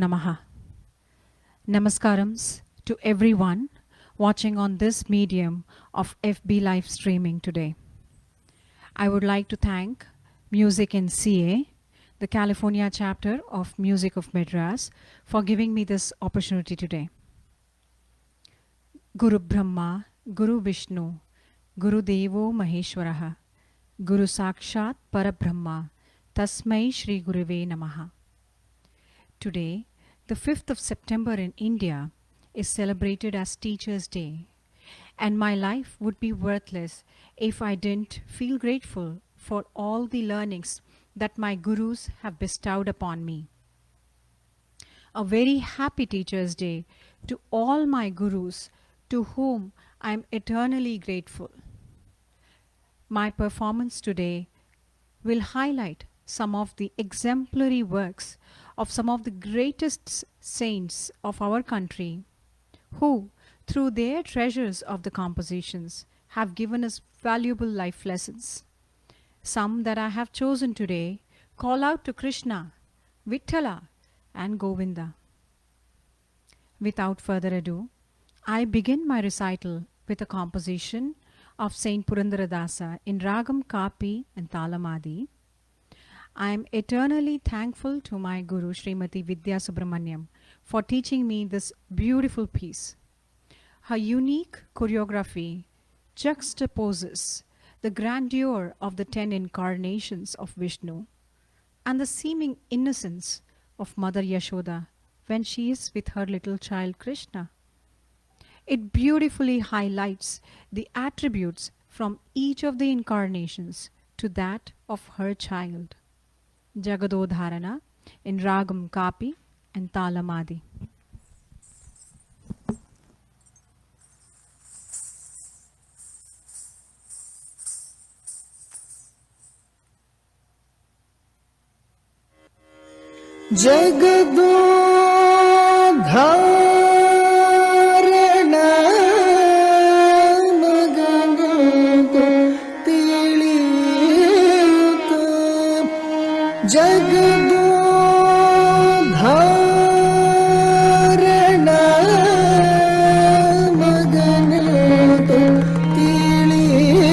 Namaha. Namaskarams to everyone watching on this medium of FB live streaming today. I would like to thank Music in CA, the California chapter of Music of Madras, for giving me this opportunity today. Guru Brahma, Guru Vishnu, Guru Devo Maheshwaraha, Guru Sakshat Parabrahma, Tasmai Shri Gurave Namaha. Today, the 5th of September in India is celebrated as Teachers' Day, and my life would be worthless if I didn't feel grateful for all the learnings that my gurus have bestowed upon me. A very happy Teachers' Day to all my gurus to whom I am eternally grateful. My performance today will highlight some of the exemplary works of some of the greatest saints of our country who, through their treasures of the compositions, have given us valuable life lessons. Some that I have chosen today call out to Krishna, Vitthala, and Govinda. Without further ado, I begin my recital with a composition of Saint Purandaradasa in Ragam Kapi and Talamadi. I am eternally thankful to my Guru Srimati Vidya Subramaniam for teaching me this beautiful piece. Her unique choreography juxtaposes the grandeur of the 10 incarnations of Vishnu and the seeming innocence of Mother Yashoda when she is with her little child Krishna. It beautifully highlights the attributes from each of the incarnations to that of her child. Jagadodharana in Ragam Kapi and Talamadi. Jagadodharana Magana Tiliyuta Jagadodharana Magana Tiliyuta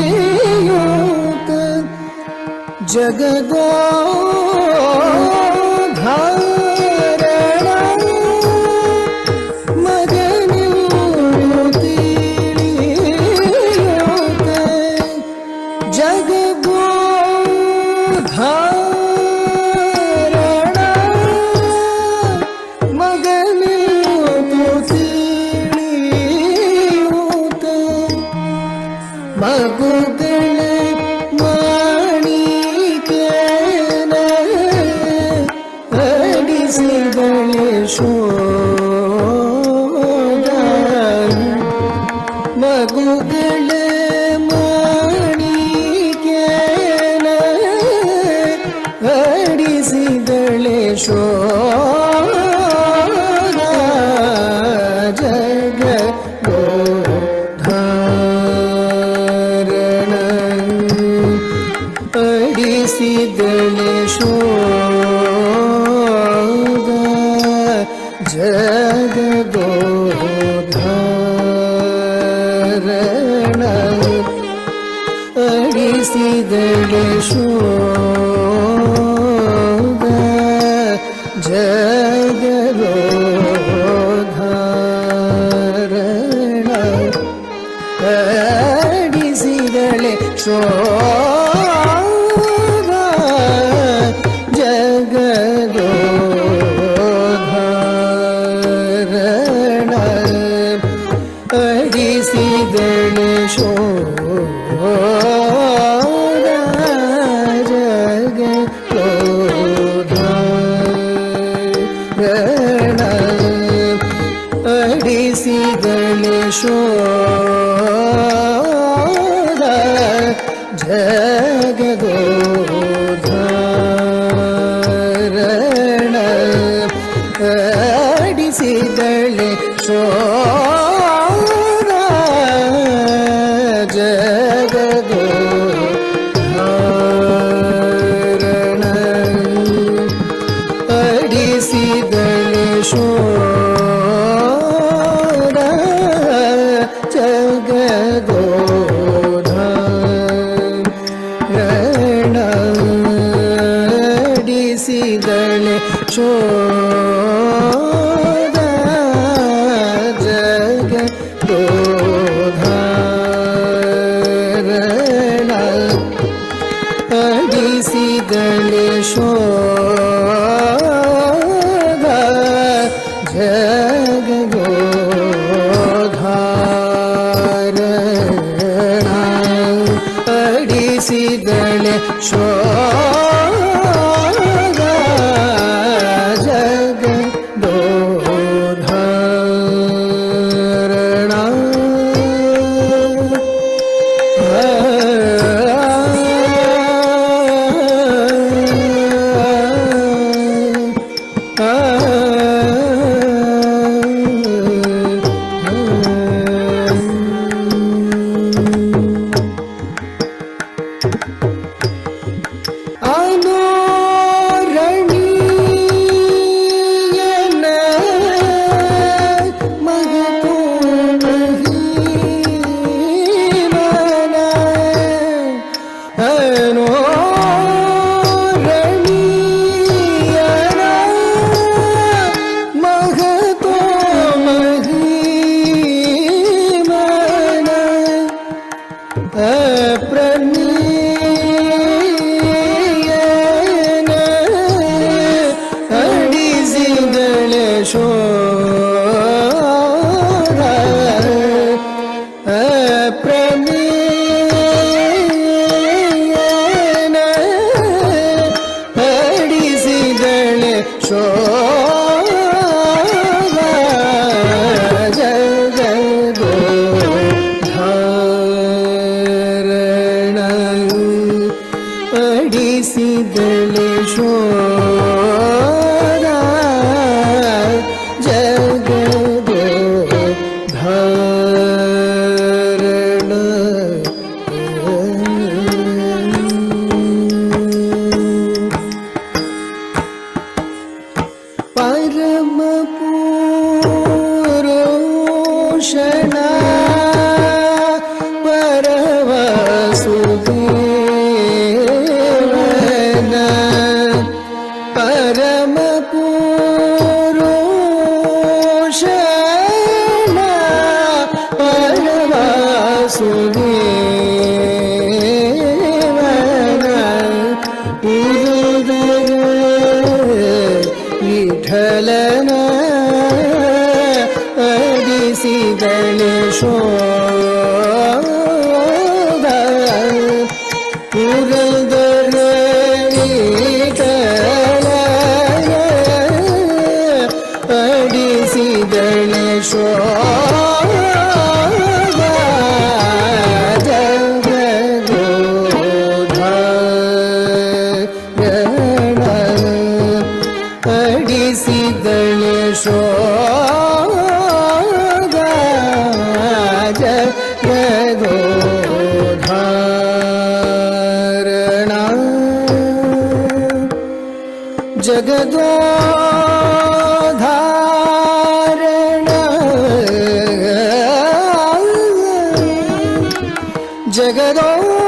Vasudevan उरुदर विठलन अडिसिदल शोध उरुदर विठलन अडिसिदल शोध जगदोधारण जगदोधारण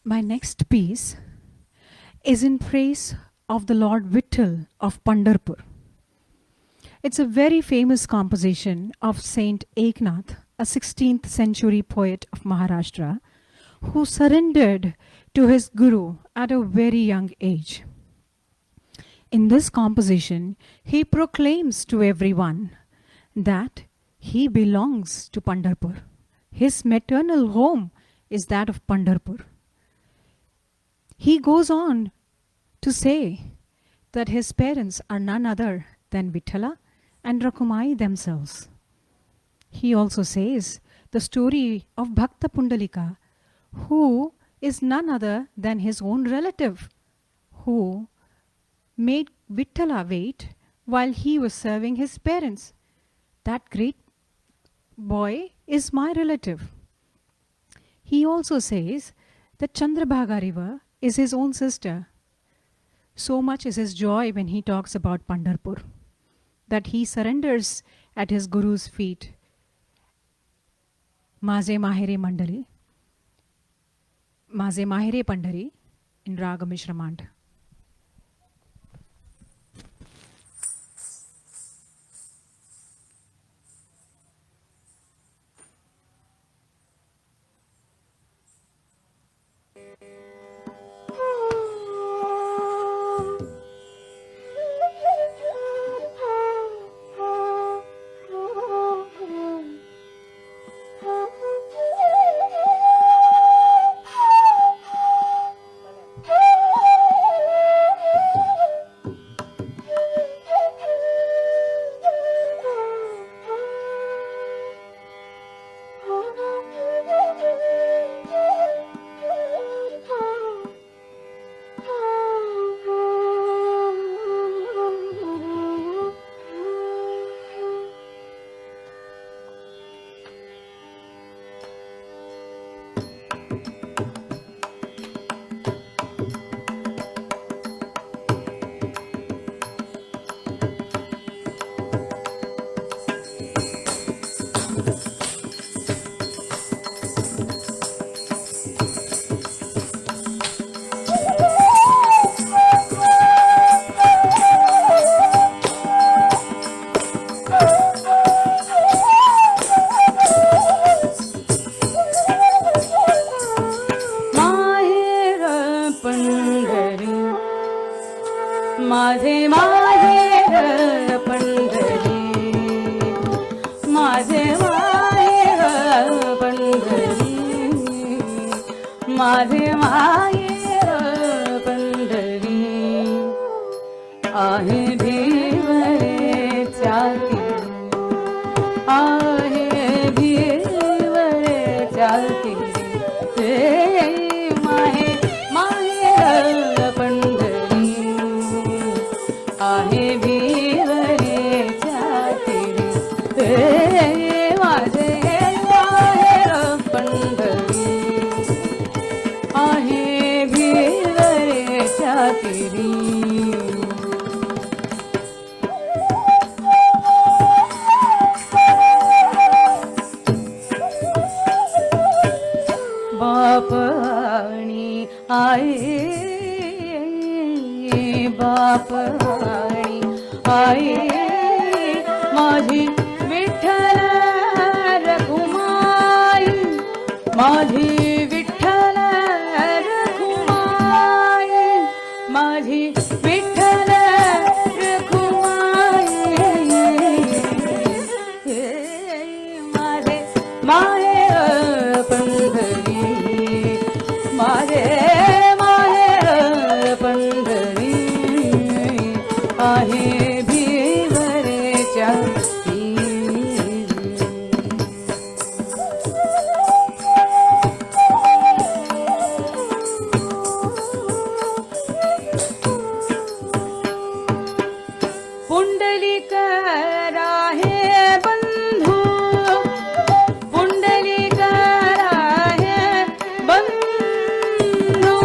My next piece is in praise of the Lord Vittal of Pandharpur. It's a very famous composition of Saint Eknath, a 16th century poet of Maharashtra, who surrendered to his guru at a very young age. In this composition, he proclaims to everyone that he belongs to Pandharpur. His maternal home is that of Pandharpur. He goes on to say that his parents are none other than Vithala and Rakumai themselves. He also says the story of Bhakta Pundalika, who is none other than his own relative, who made Vithala wait while he was serving his parents. That great boy is my relative. He also says that Chandrabhaga river is his own sister. So much is his joy when he talks about Pandharpur, that he surrenders at his guru's feet. Maze Mahere Mandali, Maze Mahere Pandhari in Raga Mishramand. माझे माहेर पंढरी आहे भिवरेच्या तीरी आहे भिवरेच्या तीरी माहेर पंढरी आहे भिवरेच्या तीरी माझे माहेर पंढरी आहे भिवरेच्या तीरी बाप आणि आई बाप आणि आई माझी विठ्ठल रखुमाई माझी विठ्ठल रखुमाई माझी विठ्ठल रखुमाई माझे माहेर पंढरी माझे माहेर पंढरी आहे भिवरेच्या तीरी पुंडलिक राहे बंधू पुंडलिक राहे बंधू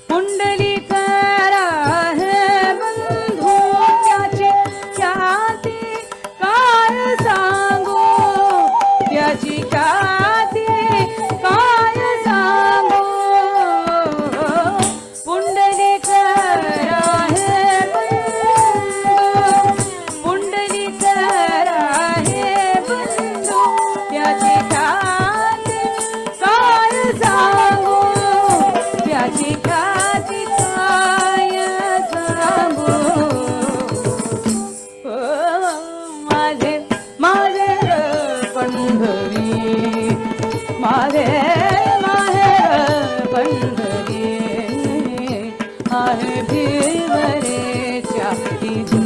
पुंडलिक राहे बंधू त्याची ख्याती काय सांगू त्याची ख्याती काय सांगू पुंडलिक राहे बंधू पुंडलिक राहे बंधू त्याची ख्याती काय सांगू त्याची ख्याती काय सांगू माझे माझे पंढरी माझे माहेर पंढरी आहे भिवरेच्या तीरी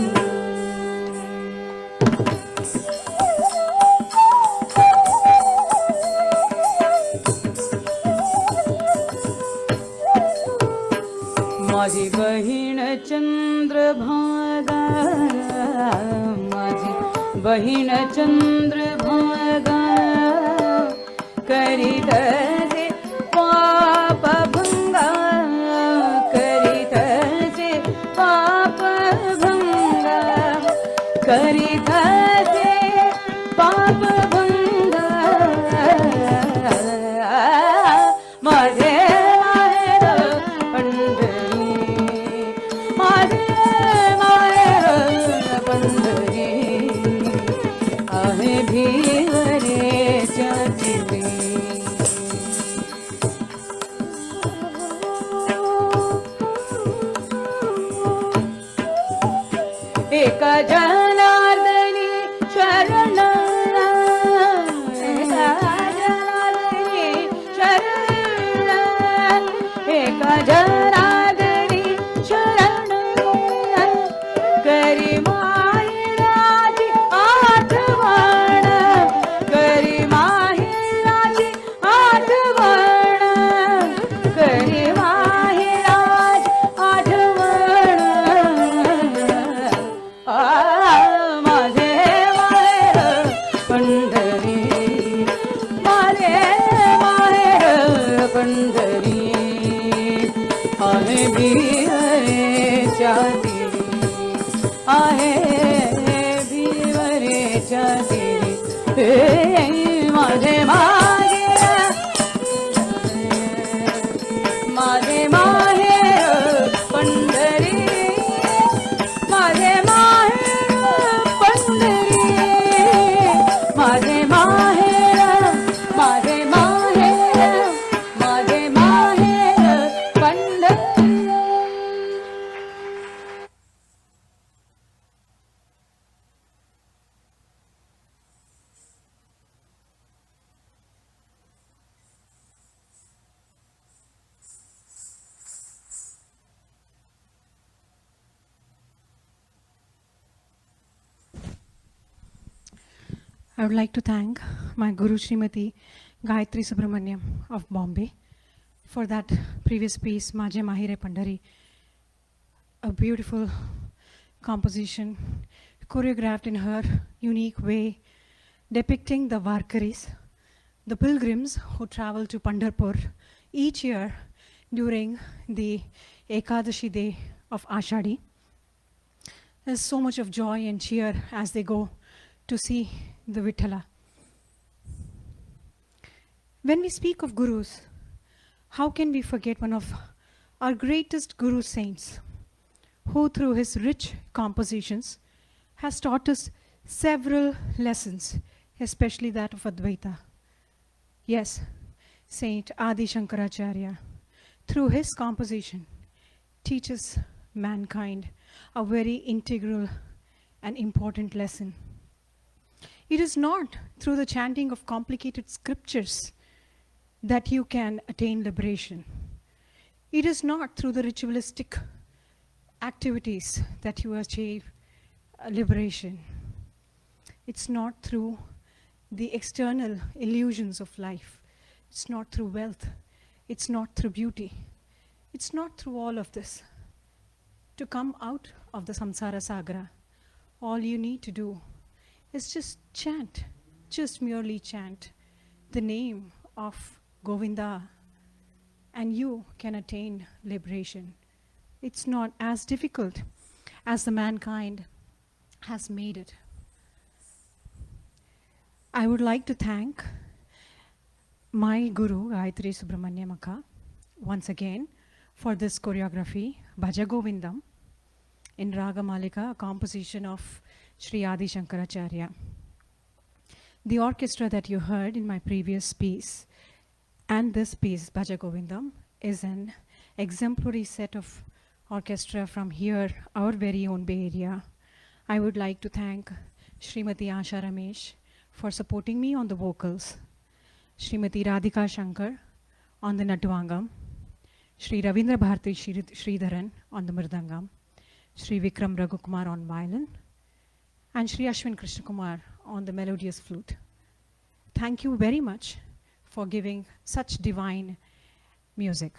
माझी बहीण चंद्रभागा माझी बहीण चंद्रभागा करीत जे पाप भंगा करीत जे पाप भंगा करीत जे पाप भंगा माझे माहेर पंढरी माझे माहेर पंढरी आहे भिवरेच्या तीरी एक जनार्दनी शरण एका जनार्दनी शरण एका जनार्दनी शरण करी माहिराची आठवण करी माहिराची आठवण करी माहिराची आठवण माझे माहेर पंढरी आहे भिवरेच्या देवी हे माझे माहेर माझे माहेर पंढरी माझे माहेर पंढरी माझे माहेर माझे माहेर माझे माहेर Pandhari. I would like to thank my Guru Srimati Gayatri Subramaniam of Bombay for that previous piece, Maje Mahire Pandari, a beautiful composition choreographed in her unique way, depicting the Varkaris, the pilgrims who travel to Pandharpur each year during the Ekadashi day of Ashadi. There's so much of joy and cheer as they go to see the Vithala. When we speak of gurus, how can we forget one of our greatest guru saints, who through his rich compositions has taught us several lessons, especially that of Advaita. Yes, Saint Adi Shankaracharya, through his composition, teaches mankind a very integral and important lesson. It is not through the chanting of complicated scriptures that you can attain liberation. It is not through the ritualistic activities that you achieve liberation. It's not through the external illusions of life. It's not through wealth. It's not through beauty. It's not through all of this. To come out of the samsara sagra, all you need to do is just chant, just merely chant the name of Govinda, and you can attain liberation. It's not as difficult as the mankind has made it. I would like to thank my Guru, Gayatri Subramaniam Akka, once again for this choreography, Bhaja Govindam, in Raga Malika, a composition of Sri Adi Shankaracharya. The orchestra that you heard in my previous piece and this piece, Bhaja Govindam, is an exemplary set of orchestra from here, our very own Bay Area. I would like to thank Srimati Asha Ramesh for supporting me on the vocals, Srimati Radhika Shankar on the Natuvangam, Sri Ravindra Bharati Sridharan on the Mridangam, Sri Vikram Raghukumar on violin, and Sri Ashwin Krishnakumar on the melodious flute. Thank you very much for giving such divine music.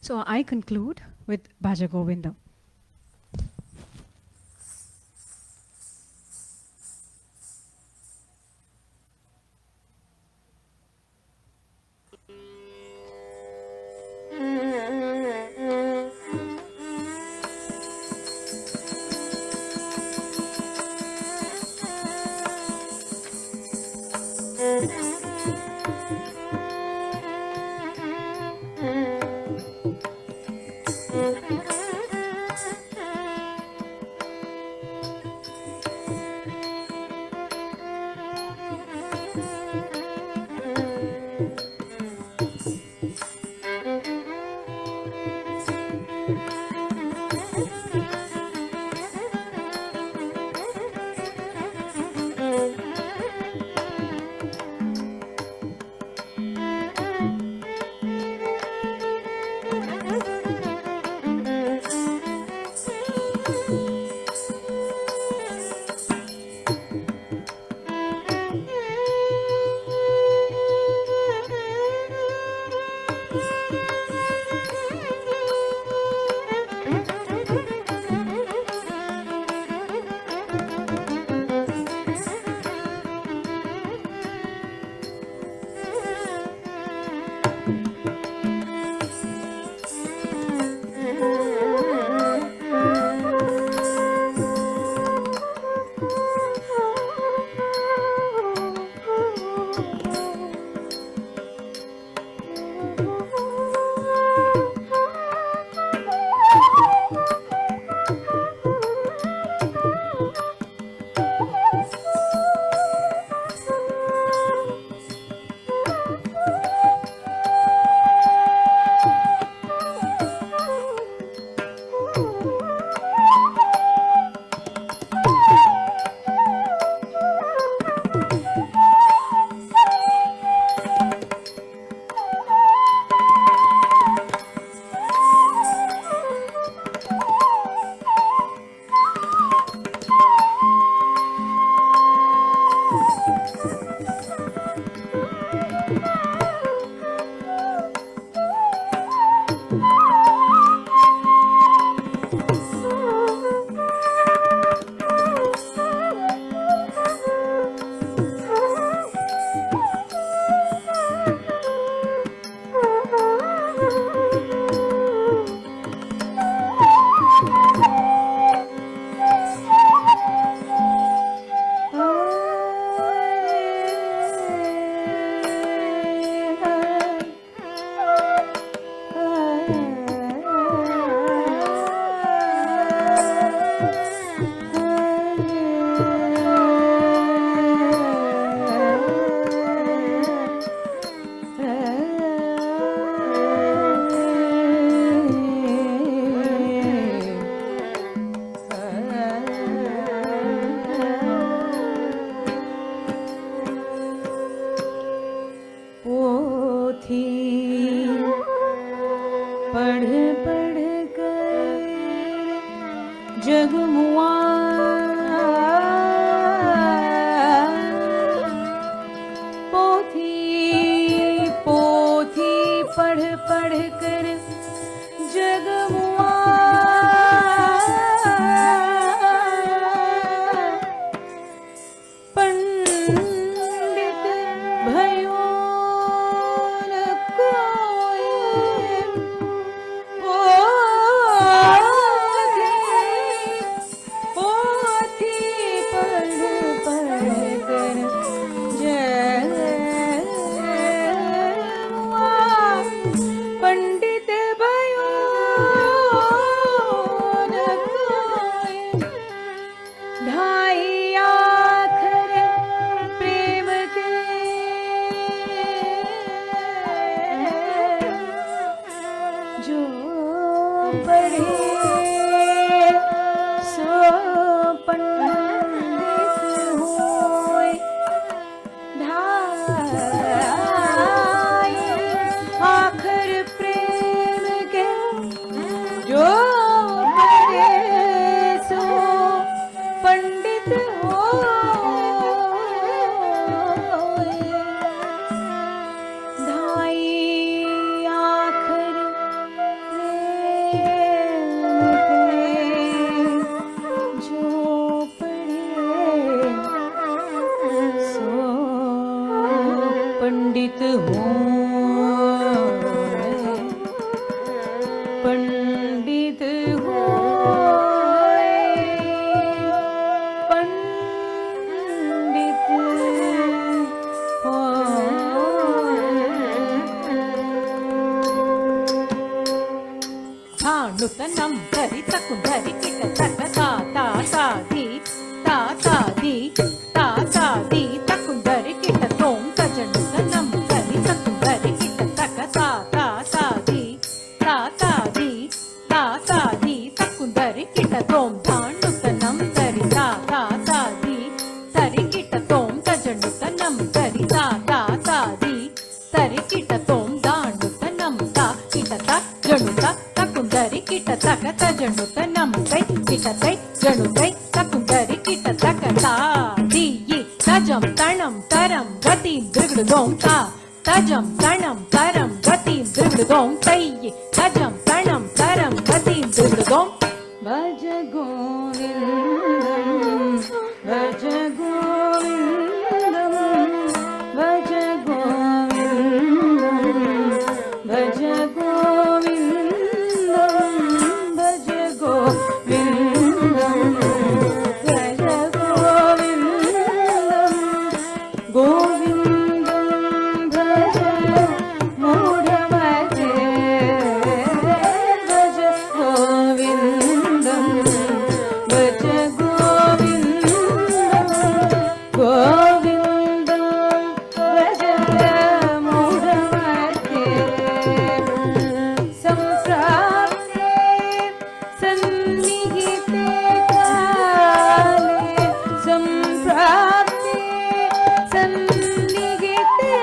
So I conclude with Bhaja Govindam. जगमुआ पोथी पोथी पढ़ पढ़ कर जगमुआ पंडित भयो न कोई पोथी पढ़ पढ़ कर जगमुआ पंडित भयो न कोई ढाई आखर प्रेम के जो पढ़े सो पंडित होय ढाई आखर प्रेम के जो पढ़े सो पंडित होय ढाई आखर प्रेम के जो पढ़े सो पंडित होय पंडित होय पंडित नुतनम धरि तकुंधरि किट तक ता ता ता धी तकुंधरि किट तोम तजनुतनम धरि तकुंधरि किट तक ता ता धी तकुंधरि किट तोम धानुतनम धरि ता धी तरि किट तोम तजनुतनम धरि ता धी तरि किट तोम दानुतनम ता किट तक जनुता तकुंधरि किट तक तजनुतनम तै किट तै जनुतै तकुंधरि किट तक ता धी तजम तणम तरम गति दृगडोम ता तजम तणम तरम गति दृगडोम तै तजम तणम तरम गति दृगडोम भज गोविंदम भज गोविंदम भज गोविंदम भज गोविंदम भज गोविंदम भज गोविंदम गोविंदम भज मूढ़मते भज गोविंदम भज गोविंदम गोविंदम भज मूढ़मते संप्राप्ते सन्निहिते काले संप्राप्ते सन्निहिते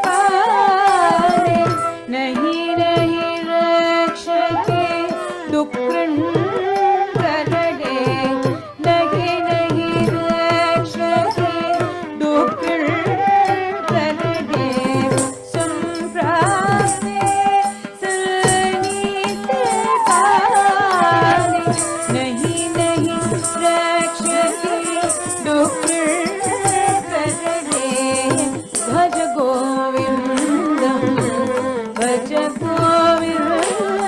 काले नहीं नहीं रक्षके दुःखं करडे नहीं नहीं रक्षके दुःखं करडे संप्राप्ते सन्निहिते काले नहीं नहीं रक्षके दुःखं करडे भज गोविंदम भज गोविंदम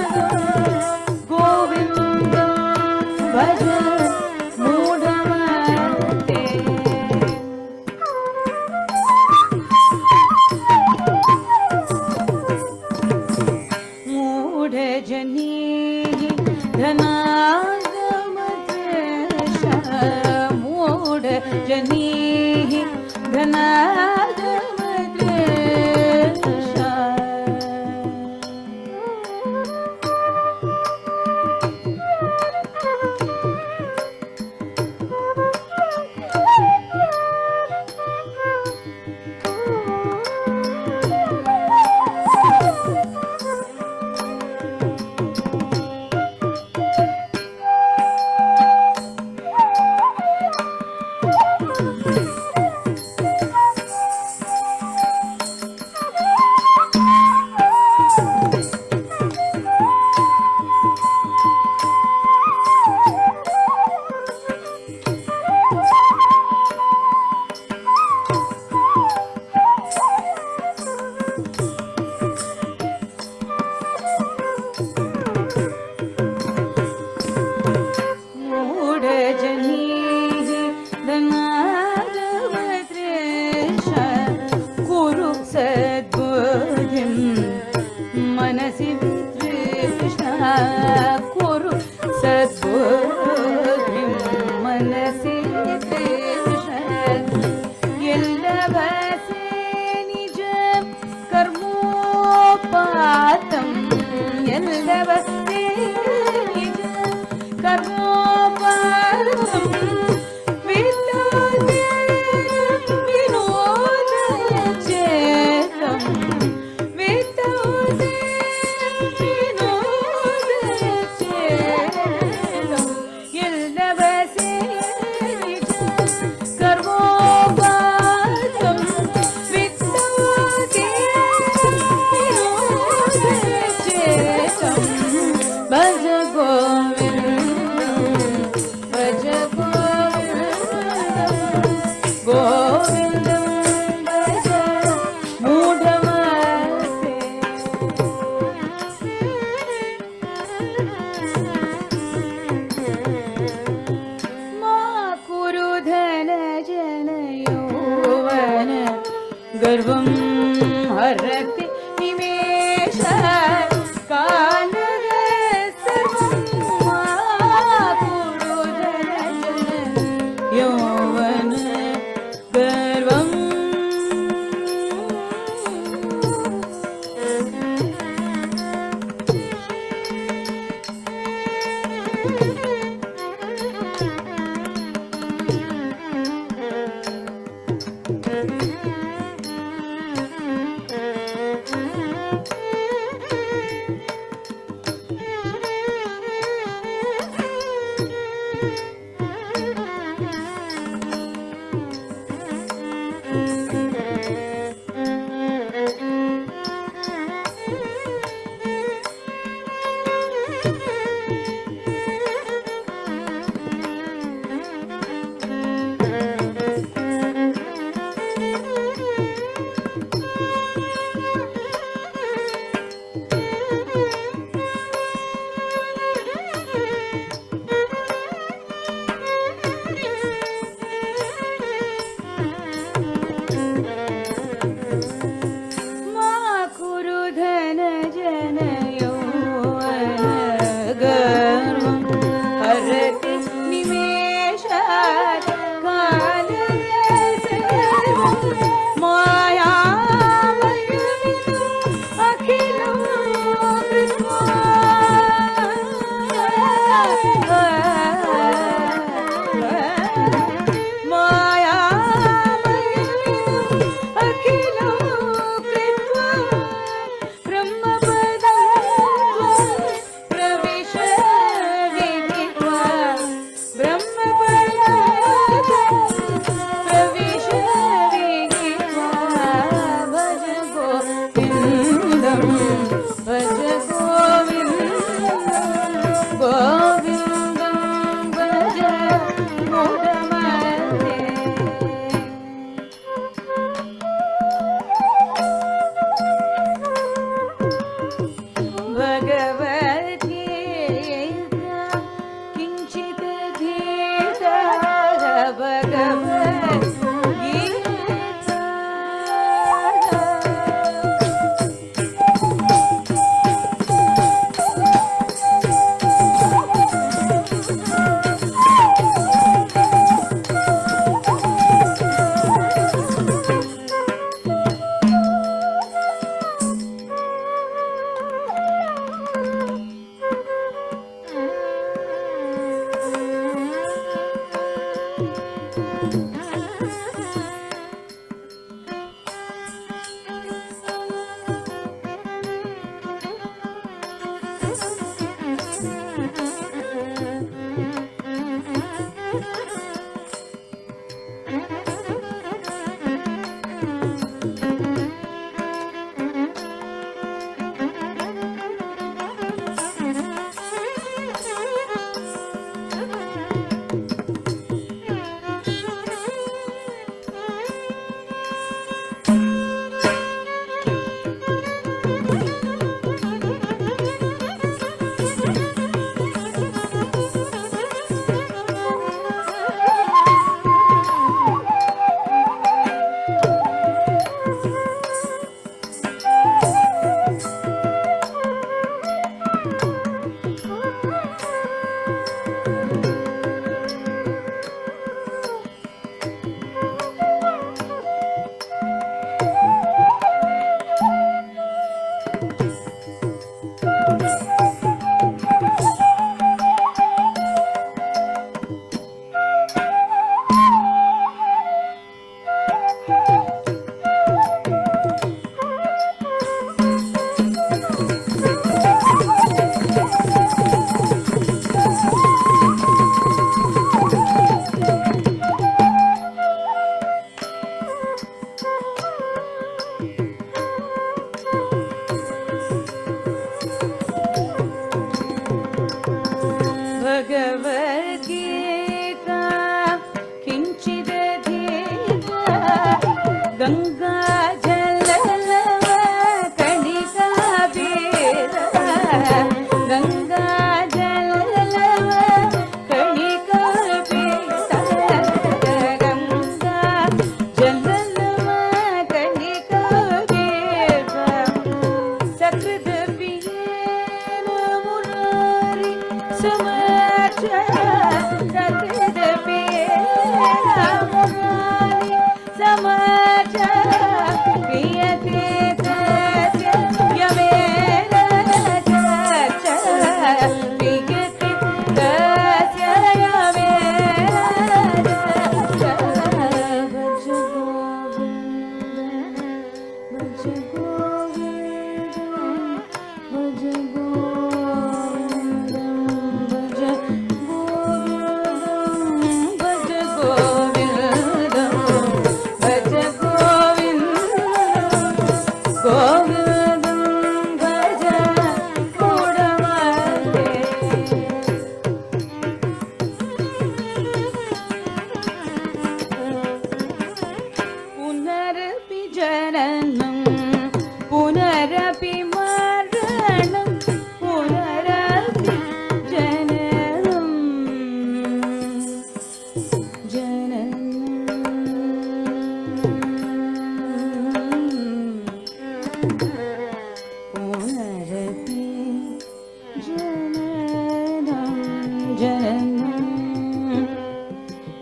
गोविंदम भज मूढ़मते मूढ़ जनी धनागमदेश मूढ़ जनी धनागमदेश सर्वं हरति निमेष कालः सर्वं कुरु यौवन गर्वम्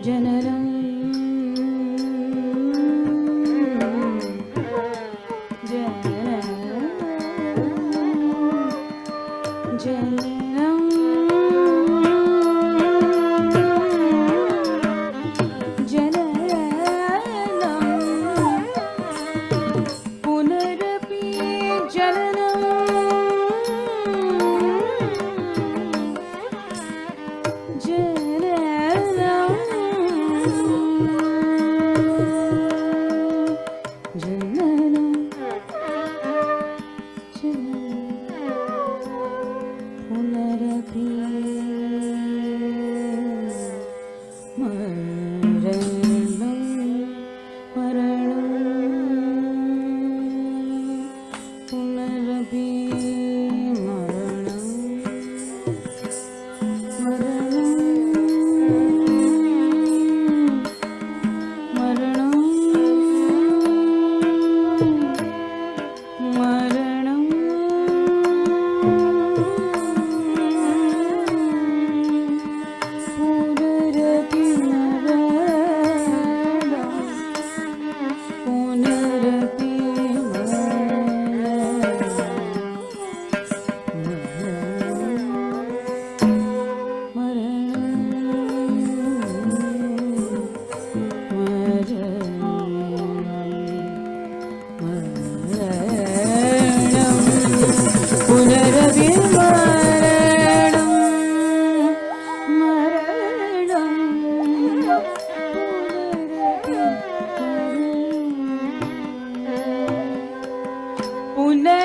जननं जननं पुनरपि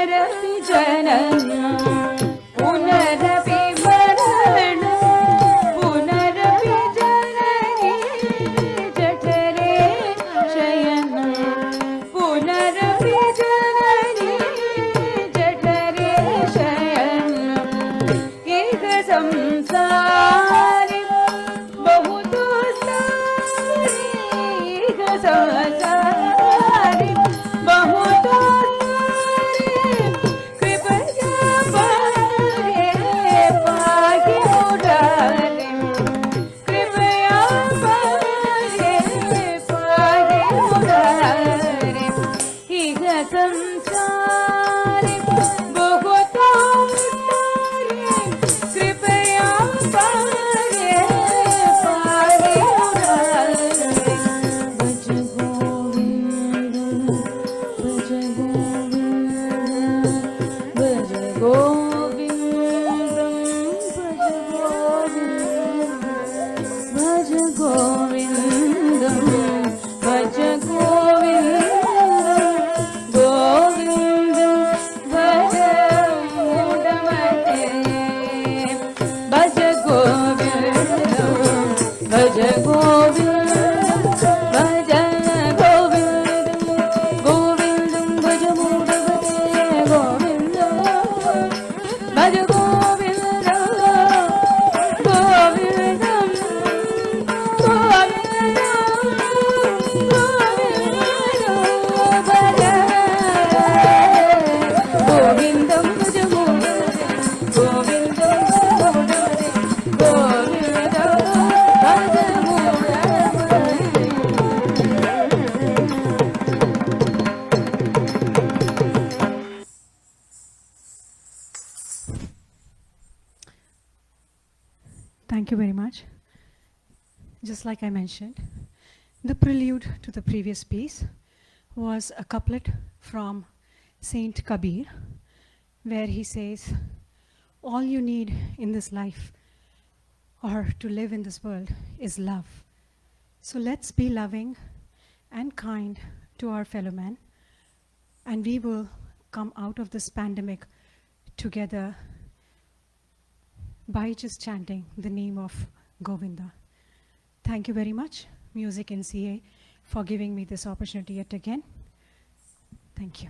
पुनरपि जननं पुनरपि मरणं पुनरपि जननी जठरे शयनं पुनरपि जननी जठरे शयनं इह संसारे बहु दुस्सारे इह संसारे बहु संसारे बहुत तारे कृपया पारे पारे भज गोविंद भज गोविंद भज गोविंद भज गोविंद भज गोविंद भज गोविंद भज गोविंद गोविंद भज मूढ़मते गोविंद भज गोविंद गोविंद गोविंद गोविंद भज Govind Govind Thank you very much. Just like I mentioned, the prelude to the previous piece was a couplet from Saint Kabir, where he says, all you need in this life or to live in this world is love. So let's be loving and kind to our fellow man, and we will come out of this pandemic together by just chanting the name of Govinda. Thank you very much, Music NCA, for giving me this opportunity yet again. Thank you.